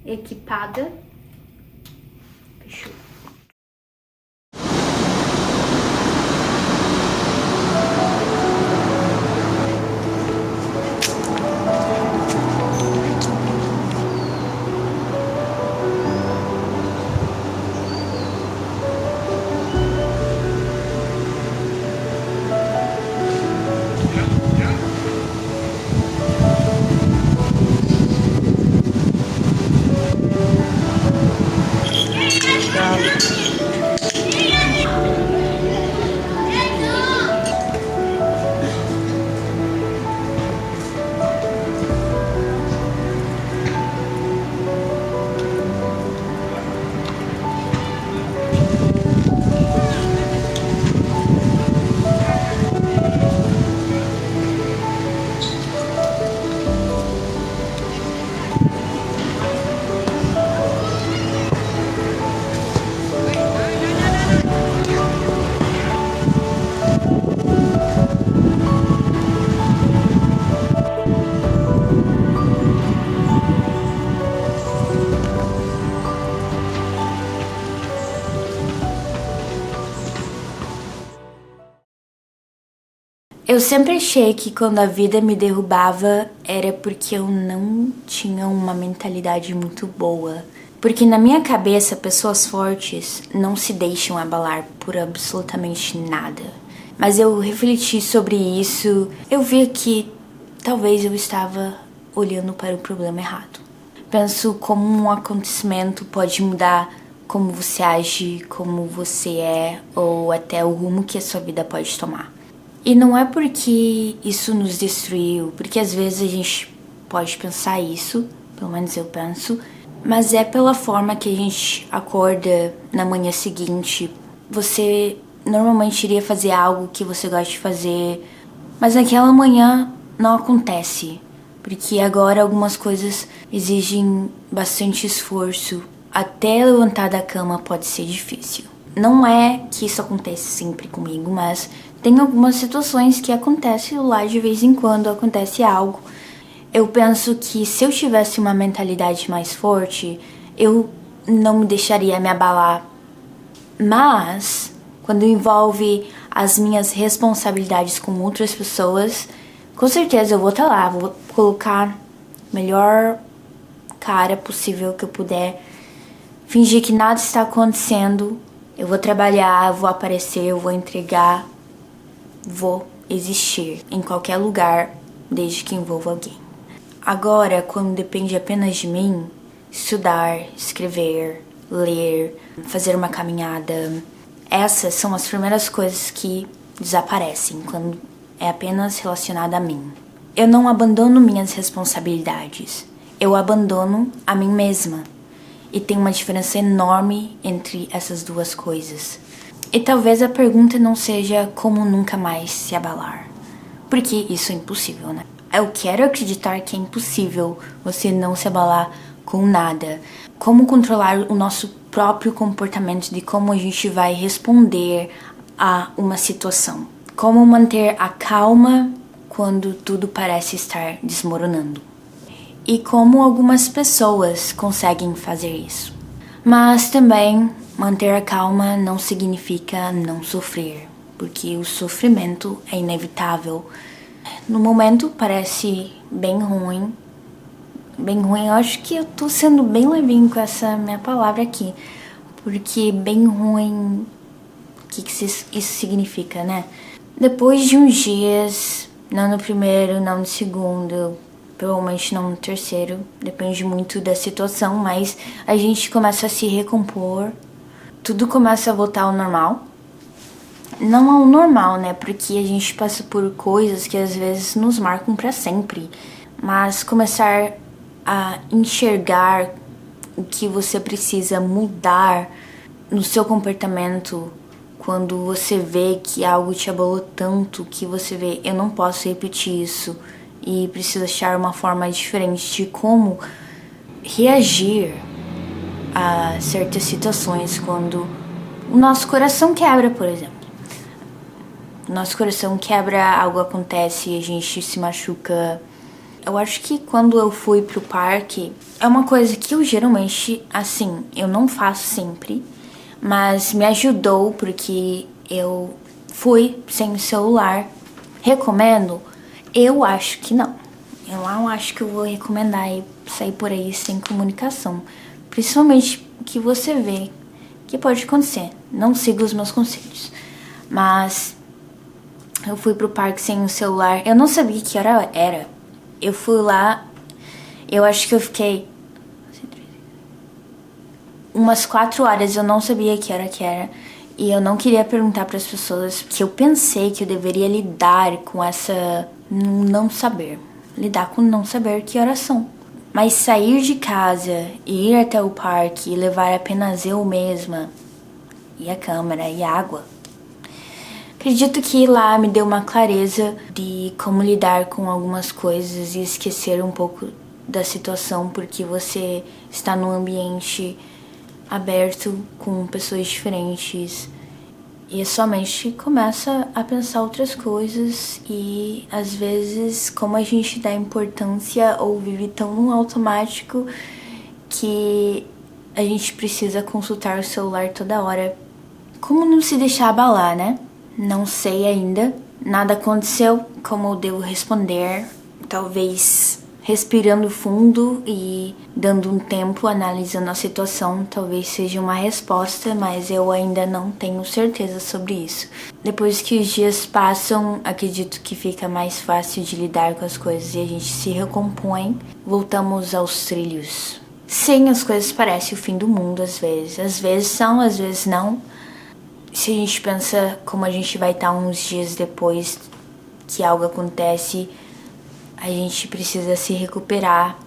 equipada. Fechou. Eu sempre achei que quando a vida me derrubava era porque eu não tinha uma mentalidade muito boa. Porque na minha cabeça, pessoas fortes não se deixam abalar por absolutamente nada. Mas eu refleti sobre isso, eu vi que talvez eu estava olhando para o problema errado. Penso como um acontecimento pode mudar como você age, como você é, ou até o rumo que a sua vida pode tomar. E não é porque isso nos destruiu, porque às vezes a gente pode pensar isso, pelo menos eu penso, mas é pela forma que a gente acorda na manhã seguinte. Você normalmente iria fazer algo que você gosta de fazer, mas naquela manhã não acontece, porque agora algumas coisas exigem bastante esforço. Até levantar da cama pode ser difícil. Não é que isso acontece sempre comigo, mas tem algumas situações que acontecem lá de vez em quando, acontece algo. Eu penso que se eu tivesse uma mentalidade mais forte, eu não me deixaria me abalar. Mas, quando envolve as minhas responsabilidades com outras pessoas, com certeza eu vou estar lá, vou colocar a melhor cara possível que eu puder, fingir que nada está acontecendo. Eu vou trabalhar, eu vou aparecer, eu vou entregar, vou existir em qualquer lugar, desde que envolva alguém. Agora, quando depende apenas de mim, estudar, escrever, ler, fazer uma caminhada, essas são as primeiras coisas que desaparecem quando é apenas relacionada a mim. Eu não abandono minhas responsabilidades, eu abandono a mim mesma. E tem uma diferença enorme entre essas duas coisas. E talvez a pergunta não seja como nunca mais se abalar, porque isso é impossível, né? Eu quero acreditar que é impossível você não se abalar com nada. Como controlar o nosso próprio comportamento, de como a gente vai responder a uma situação. Como manter a calma quando tudo parece estar desmoronando. E como algumas pessoas conseguem fazer isso. Mas também manter a calma não significa não sofrer, porque o sofrimento é inevitável. No momento parece bem ruim. Bem ruim, eu acho que eu tô sendo bem levinho com essa minha palavra aqui. Porque bem ruim, o que isso significa, né? Depois de uns dias, não no primeiro, não no segundo, provavelmente não no terceiro, depende muito da situação, mas a gente começa a se recompor, tudo começa a voltar ao normal. Não ao normal, né, porque a gente passa por coisas que às vezes nos marcam pra sempre, mas começar a enxergar o que você precisa mudar no seu comportamento quando você vê que algo te abalou tanto, que você vê, eu não posso repetir isso, e precisa achar uma forma diferente de como reagir a certas situações quando o nosso coração quebra, por exemplo. O nosso coração quebra, algo acontece, a gente se machuca Eu acho que quando eu fui pro parque, é uma coisa que eu geralmente, assim, eu não faço sempre, mas me ajudou porque eu fui sem o celular. Recomendo? Eu acho que não. Eu não acho que eu vou recomendar sair por aí sem comunicação. Principalmente que você vê que pode acontecer. Não siga os meus conselhos. Mas eu fui pro parque sem o celular. Eu não sabia que hora era. Eu fui lá, eu acho que eu fiquei umas 4 horas, eu não sabia que hora que era. E eu não queria perguntar para as pessoas, que eu pensei que eu deveria lidar com essa não saber. Lidar com não saber que horas são. Mas sair de casa e ir até o parque e levar apenas eu mesma, e a câmera e a água, acredito que lá me deu uma clareza de como lidar com algumas coisas e esquecer um pouco da situação, porque você está num ambiente aberto com pessoas diferentes e a sua mente começa a pensar outras coisas e às vezes como a gente dá importância ou vive tão no automático que a gente precisa consultar o celular toda hora. Como não se deixar abalar, né? Não sei ainda. Nada aconteceu. Como eu devo responder? Talvez respirando fundo e dando um tempo, analisando a situação, talvez seja uma resposta, mas eu ainda não tenho certeza sobre isso. Depois que os dias passam, acredito que fica mais fácil de lidar com as coisas e a gente se recompõe. Voltamos aos trilhos. Sim, as coisas parecem o fim do mundo às vezes. Às vezes são, às vezes não. Se a gente pensa como a gente vai estar uns dias depois que algo acontece, a gente precisa se recuperar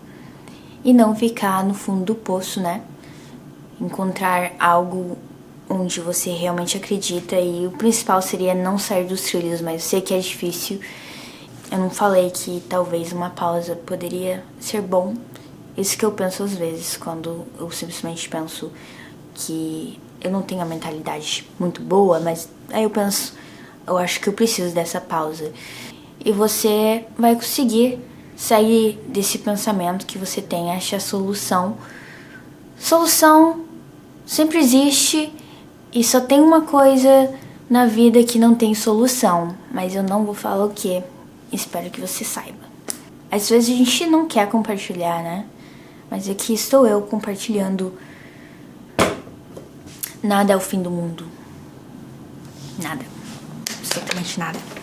e não ficar no fundo do poço, né? Encontrar algo onde você realmente acredita, e o principal seria não sair dos trilhos, mas eu sei que é difícil. Eu não falei que talvez uma pausa poderia ser bom. Isso que eu penso às vezes, quando eu simplesmente penso que eu não tenho a mentalidade muito boa, mas aí eu penso, eu acho que eu preciso dessa pausa. E você vai conseguir sair desse pensamento que você tem, achar a solução. Solução sempre existe e só tem uma coisa na vida que não tem solução, mas eu não vou falar o que. Espero que você saiba. Às vezes a gente não quer compartilhar, né? Mas aqui estou eu compartilhando. Nada é o fim do mundo. Nada. Absolutamente nada.